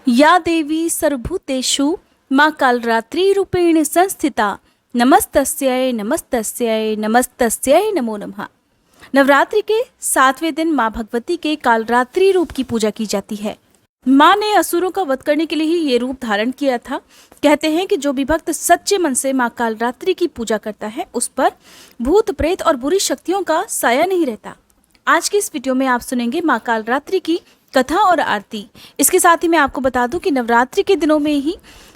या देवी सर्वभूतेषु माँ कालरात्रि रूपेण संस्थिता नमस्तस्यै नमस्तस्यै नमस्तस्यै नमो नमः। नवरात्रि के 7वें दिन माँ भगवती के कालरात्रि रूप की पूजा की जाती है। माँ ने असुरों का वध करने के लिए ही ये रूप धारण किया था। कहते हैं कि जो भी भक्त सच्चे मन से माँ कालरात्रि की पूजा करता है उस पर भूत प्रेत और बुरी शक्तियों का साया नहीं रहता। आज की इस वीडियो में आप सुनेंगे माँ कालरात्रि की कथा और आरती। इसके साथ ही मैं आपको बता दूं कि नवरात्रि के दिनों में ही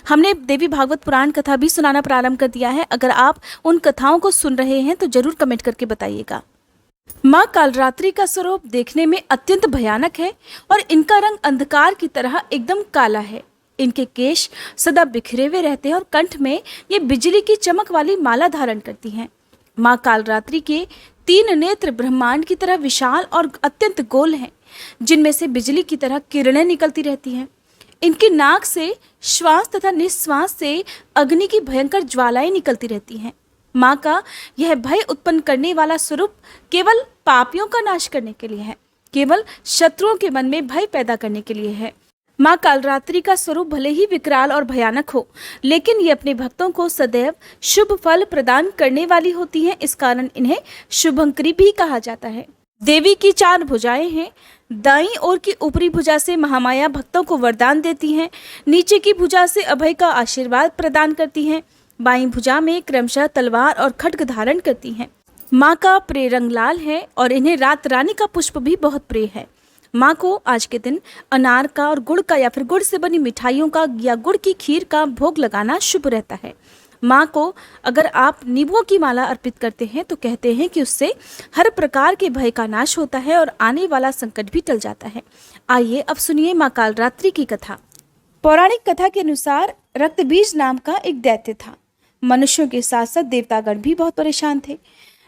हमने देवी भागवत पुराण कथा भी सुनाना प्रारंभ कर दिया है। अगर आप उन कथाओं को सुन रहे हैं तो जरूर कमेंट करके बताइएगा। माँ कालरात्रि का स्वरूप देखने में अत्यंत भयानक है और इनका रंग अंधकार की तरह एकदम काला है। इनके केश सदा बिखरे हुए रहते हैं और कंठ में ये बिजली की चमक वाली माला धारण करती हैं। माँ कालरात्रि के 3 नेत्र ब्रह्मांड की तरह विशाल और अत्यंत गोल हैं, जिनमें से बिजली की तरह किरणें निकलती रहती हैं। इनकी नाक से श्वास तथा निश्वास से अग्नि की भयंकर ज्वालाएं निकलती रहती हैं। माँ का यह भय उत्पन्न करने वाला स्वरूप केवल पापियों का नाश करने के लिए है, केवल शत्रुओं के मन में भय पैदा करने के लिए है। माँ कालरात्रि का स्वरूप भले ही विकराल और भयानक हो, लेकिन ये अपने भक्तों को सदैव शुभ फल प्रदान करने वाली होती हैं। इस कारण इन्हें शुभंकरी भी कहा जाता है। देवी की 4 भुजाएं हैं। दाईं ओर की ऊपरी भुजा से महामाया भक्तों को वरदान देती हैं। नीचे की भुजा से अभय का आशीर्वाद प्रदान करती हैं। बाईं भुजा में क्रमशः तलवार और खड्ग धारण करती हैं। माँ का प्रिय रंग लाल है और इन्हें रात रानी का पुष्प भी बहुत प्रिय है। माँ को आज के दिन अनार का और गुड़ का या फिर गुड़ से बनी मिठाइयों का या गुड़ की खीर का भोग लगाना शुभ रहता है। माँ को अगर आप नींबुओं की माला अर्पित करते हैं तो कहते हैं कि उससे हर प्रकार के भय का नाश होता है और आने वाला संकट भी टल जाता है। आइए अब सुनिए माँ कालरात्रि की कथा। पौराणिक कथा के अनुसार रक्तबीज नाम का एक दैत्य था। मनुष्यों के साथ साथ देवतागण भी बहुत परेशान थे।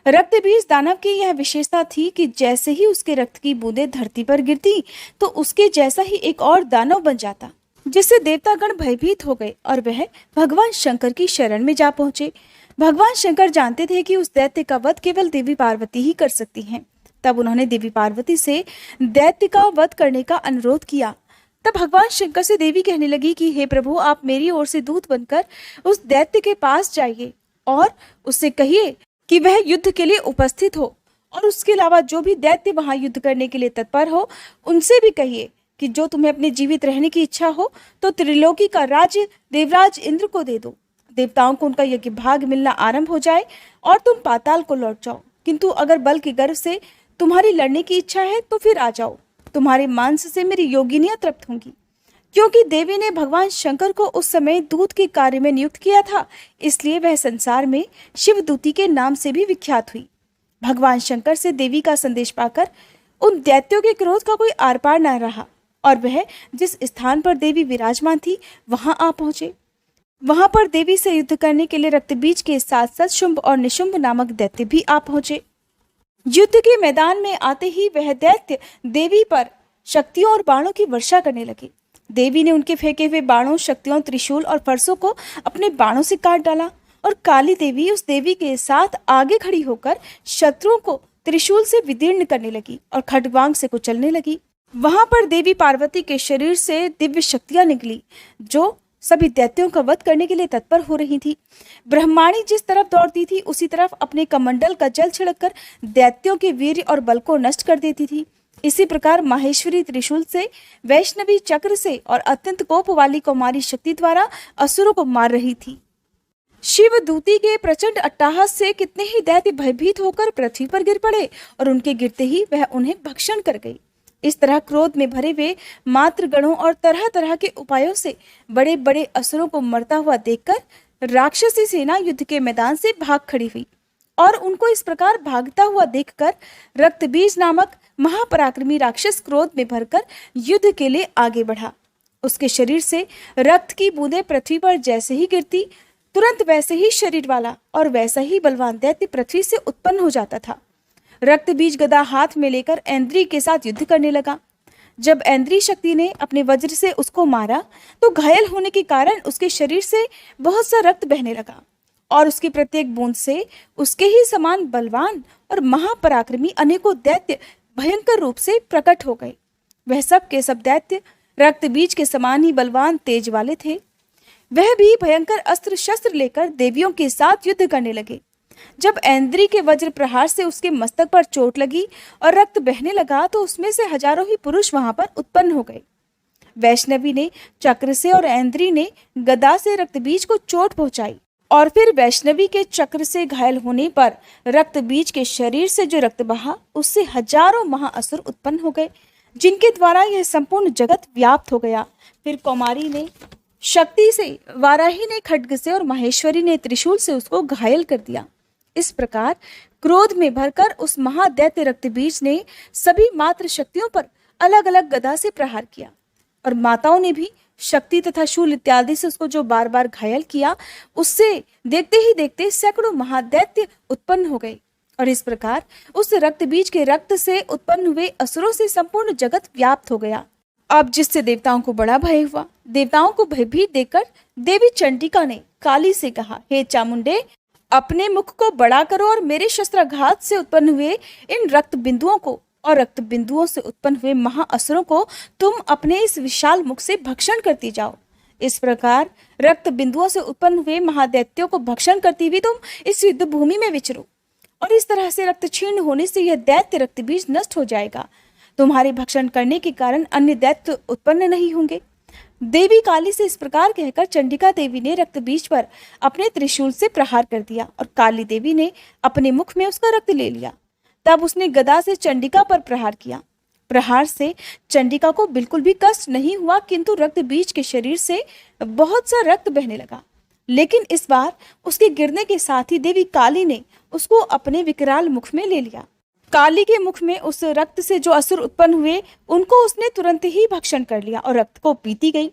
रक्तबीज दानव की यह विशेषता थी कि जैसे ही उसके रक्त की बूंदें धरती पर गिरती तो उसके जैसा ही एक और दानव बन जाता, जिससे देवतागण भयभीत हो गए और वह भगवान शंकर की शरण में जा पहुंचे। भगवान शंकर जानते थे कि उस दैत्य का वध केवल देवी पार्वती ही कर सकती हैं। तब उन्होंने देवी पार्वती से दैत्य का वध करने का अनुरोध किया। तब भगवान शंकर से देवी कहने लगी कि हे प्रभु, आप मेरी ओर से दूत बनकर उस दैत्य के पास जाइए और उससे कहिए कि वह युद्ध के लिए उपस्थित हो, और उसके अलावा जो भी दैत्य वहां युद्ध करने के लिए तत्पर हो उनसे भी कहिए कि जो तुम्हें अपने जीवित रहने की इच्छा हो तो त्रिलोकी का राज्य देवराज इंद्र को दे दो। देवताओं को उनका यज्ञ भाग मिलना आरंभ हो जाए और तुम पाताल को लौट जाओ। किंतु अगर बल के गर्व से तुम्हारी लड़ने की इच्छा है तो फिर आ जाओ, तुम्हारे मांस से मेरी योगिनियां तृप्त होंगी। क्योंकि देवी ने भगवान शंकर को उस समय दूत के कार्य में नियुक्त किया था, इसलिए वह संसार में शिवदूती के नाम से भी विख्यात हुई। भगवान शंकर से देवी का संदेश पाकर उन दैत्यों के क्रोध का कोई आर पार न रहा और वह जिस स्थान पर देवी विराजमान थी वहां आ पहुंचे। वहां पर देवी से युद्ध करने के लिए रक्तबीज के साथ साथ शुंभ और निशुंभ नामक दैत्य भी आ पहुंचे। युद्ध के मैदान में आते ही वह दैत्य देवी पर शक्तियों और बाणों की वर्षा करने लगे। देवी ने उनके फेंके हुए बाणों, शक्तियों, त्रिशूल और फरसों को अपने बाणों से काट डाला और काली देवी उस देवी के साथ आगे खड़ी होकर शत्रुओं को त्रिशूल से विदीर्ण करने लगी और खड्गवांग से कुचलने लगी। वहां पर देवी पार्वती के शरीर से दिव्य शक्तियां निकली जो सभी दैत्यों का वध करने के लिए तत्पर हो रही थी। ब्रह्माणी जिस तरफ दौड़ती थी उसी तरफ अपने कमंडल का जल छिड़ककर दैत्यों के वीर्य और बल को नष्ट कर देती थी। इसी प्रकार माहेश्वरी त्रिशूल से, वैष्णवी चक्र से और अत्यंत कोप वाली कुमारी शक्ति द्वारा असुरों को मार रही थी। शिवदूती के प्रचंड अट्टहास से कितने ही दैत्य भयभीत होकर पृथ्वी पर गिर पड़े और उनके गिरते ही वह उन्हें भक्षण कर गई। इस तरह क्रोध में भरे हुए मातृगणों और तरह तरह के उपायों से बड़े बड़े असुरों को मरता हुआ देखकर राक्षसी सेना युद्ध के मैदान से भाग खड़ी हुई और उनको इस प्रकार भागता हुआ देखकर रक्तबीज नामक महापराक्रमी राक्षस क्रोध में भरकर युद्ध के लिए आगे बढ़ा। उसके शरीर से रक्त की बूंदें पृथ्वी पर जैसे ही गिरती, तुरंत वैसे ही शरीर वाला और वैसा ही बलवान दैत्य पृथ्वी से उत्पन्न हो जाता था। रक्तबीज गदा हाथ में लेकर ऐन्द्री के साथ युद्ध करने लगा। जब ऐन्द्री शक्ति ने अपने वज्र से उसको मारा तो घायल होने के कारण उसके शरीर से बहुत सा रक्त बहने लगा और उसकी प्रत्येक बूंद से उसके ही समान बलवान और महापराक्रमी अनेकों दैत्य भयंकर रूप से प्रकट हो गए। वह सब के सब दैत्य रक्त बीज के समान ही बलवान तेज वाले थे। वह भी भयंकर अस्त्र शस्त्र लेकर देवियों के साथ युद्ध करने लगे। जब ऐन्द्री के वज्र प्रहार से उसके मस्तक पर चोट लगी और रक्त बहने लगा तो उसमें से हजारों ही पुरुष वहां पर उत्पन्न हो गए। वैष्णवी ने चक्र से और ऐन्द्री ने गदा से रक्तबीज को चोट पहुंचाई और फिर वैष्णवी के चक्र से घायल होने पर रक्तबीज के शरीर से जो रक्त बहा उससे हजारों महाअसुर उत्पन्न हो गए, जिनके द्वारा यह संपूर्ण जगत व्याप्त हो गया। फिर कौमारी ने शक्ति से, वाराही ने खड्ग से और माहेश्वरी ने त्रिशूल से उसको घायल कर दिया। इस प्रकार क्रोध में भरकर उस महादैत्य रक्तबीज ने सभी मात्र शक्तियों पर अलग अलग गदा से प्रहार किया और माताओं ने भी शक्ति तथा शूल इत्यादि से उसको जो बार बार घायल किया, उससे देखते ही देखते सैकड़ों महादैत्य उत्पन्न हो गए। और इस प्रकार उस रक्तबीज के रक्त से उत्पन्न हुए असुरों से संपूर्ण जगत व्याप्त हो गया। अब जिससे देवताओं को बड़ा भय हुआ, देवताओं को भयभीत देखकर देवी चंडिका ने काली से कहा, हे चामुंडे, अपने मुख को बड़ा करो और मेरे शस्त्राघात से उत्पन्न हुए इन रक्त बिंदुओं को और रक्त बिंदुओं से उत्पन्न हुए महाअसुरों को तुम अपने इस विशाल मुख से भक्षण करती जाओ। इस प्रकार रक्त बिंदुओं से उत्पन्न हुए महादैत्यों को भक्षण करती हुई तुम इस युद्ध भूमि में विचरो और इस तरह से रक्त क्षीण होने से यह दैत्य रक्त बीज नष्ट हो जाएगा। तुम्हारे भक्षण करने के कारण अन्य दैत्य उत्पन्न नहीं होंगे। देवी काली से इस प्रकार कहकर चंडिका देवी ने रक्त बीज पर अपने त्रिशूल से प्रहार कर दिया और काली देवी ने अपने मुख में उसका रक्त ले लिया। तब उसने गदा से चंडिका पर प्रहार किया। प्रहार से चंडिका को बिल्कुल भी कष्ट नहीं हुआ, किंतु रक्त बीज के शरीर से बहुत सा रक्त बहने लगा। लेकिन इस बार उसके गिरने के साथ ही देवी काली ने उसको अपने विकराल मुख में ले लिया। काली के मुख में उस रक्त से जो असुर उत्पन्न हुए उनको उसने तुरंत ही भक्षण कर लिया और रक्त को पीती गई।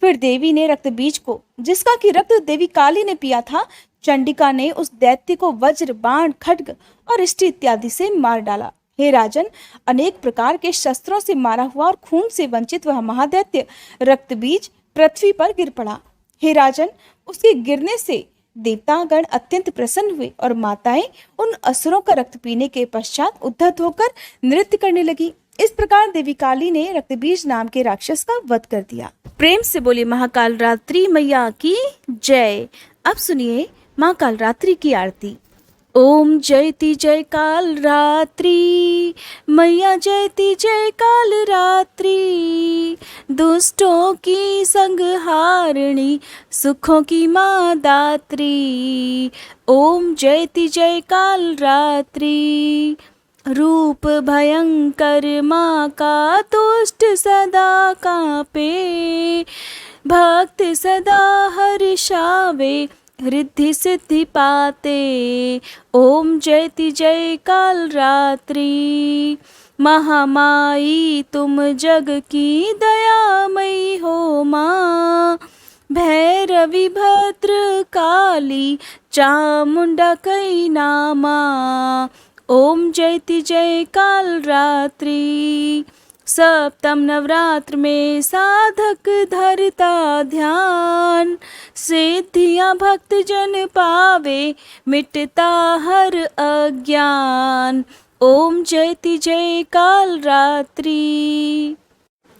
फिर देवी ने रक्त बीज को, जिसका कि रक्त देवी काली ने पिया था, चंडिका ने उस दैत्य को वज्र, बाण, खड्ग और इष्टि इत्यादि से मार डाला। हे राजन, अनेक प्रकार के शस्त्रों से मारा हुआ और खून से वंचित वह महादैत्य रक्त बीज पृथ्वी पर गिर पड़ा। हे राजन, उसके गिरने से देवतागण अत्यंत प्रसन्न हुए और माताएं उन असुरों का रक्त पीने के पश्चात उद्धत होकर नृत्य करने लगी। इस प्रकार देवी काली ने रक्तबीज नाम के राक्षस का वध कर दिया। प्रेम से बोले महाकाल रात्रि मैया की जय। अब सुनिए माँ काल रात्रि की आरती। ओम जयति जय काल रात्रि मैया, जयति जय काल रात्रि, दुष्टों की संहारिणी, सुखों की माँ दात्री। ओम जयति जय काल रात्रि, रूप भयंकर माँ का दुष्ट सदा कांपे, भक्त सदा हर्षावे, रिद्धि सिद्धि पाते। ओम जयति जय काल रात्रि, महामाई तुम जग की दयामयी हो माँ, भैरवी भद्र काली चामुंडा कई नामा। ओम जयति जय काल रात्रि, सप्तम नवरात्र में साधक धरता ध्यान, सिद्धियां भक्त जन पावे, मिटता हर अज्ञान। ओम जयति जय काल रात्रि,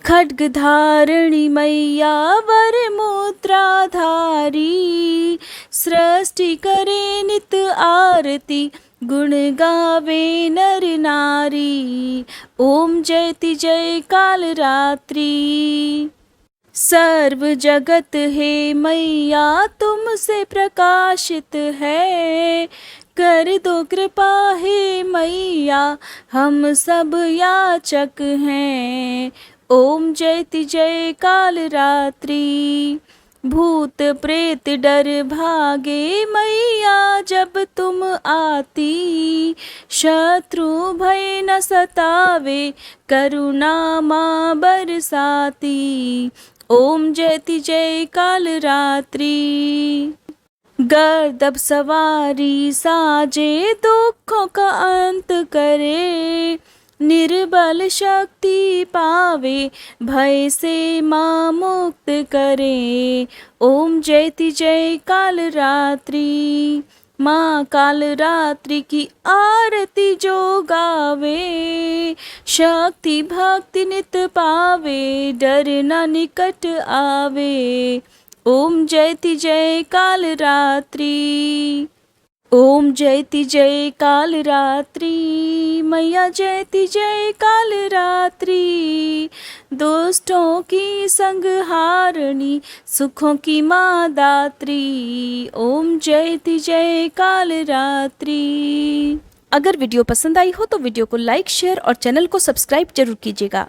खड्ग धारिणी मैया वर मुद्रा धारी, सृष्टि करे नित आरती, गुण गावे नर नारी। ओम जयति जय काल रात्रि, सर्व जगत है मैया तुमसे प्रकाशित है, कर दो कृपा है मैया हम सब याचक हैं। ओम जयति जय काल रात्रि, भूत प्रेत डर भागे मैया जब तुम आती, शत्रु भय न सतावे करुणा माँ बरसाती। ओम जयति जय काल रात्रि, गर्दभ सवारी साजे दुखों का अंत करे, निर्बल शक्ति पावे भय से माँ मुक्त करे। ओम जयति जय काल रात्रि, माँ काल रात्रि की आरती जो गावे, शक्ति भक्ति नित पावे, डर न निकट आवे। ओम जयति जय काल रात्रि, ओम जयति जय काल रात्रि, मैया जयति जय काल रात्रि। दुष्टों की संहारिणी, सुखों की माँ दात्री। ओम जयति जय काल रात्रि। अगर वीडियो पसंद आई हो तो वीडियो को लाइक शेयर और चैनल को सब्सक्राइब जरूर कीजिएगा।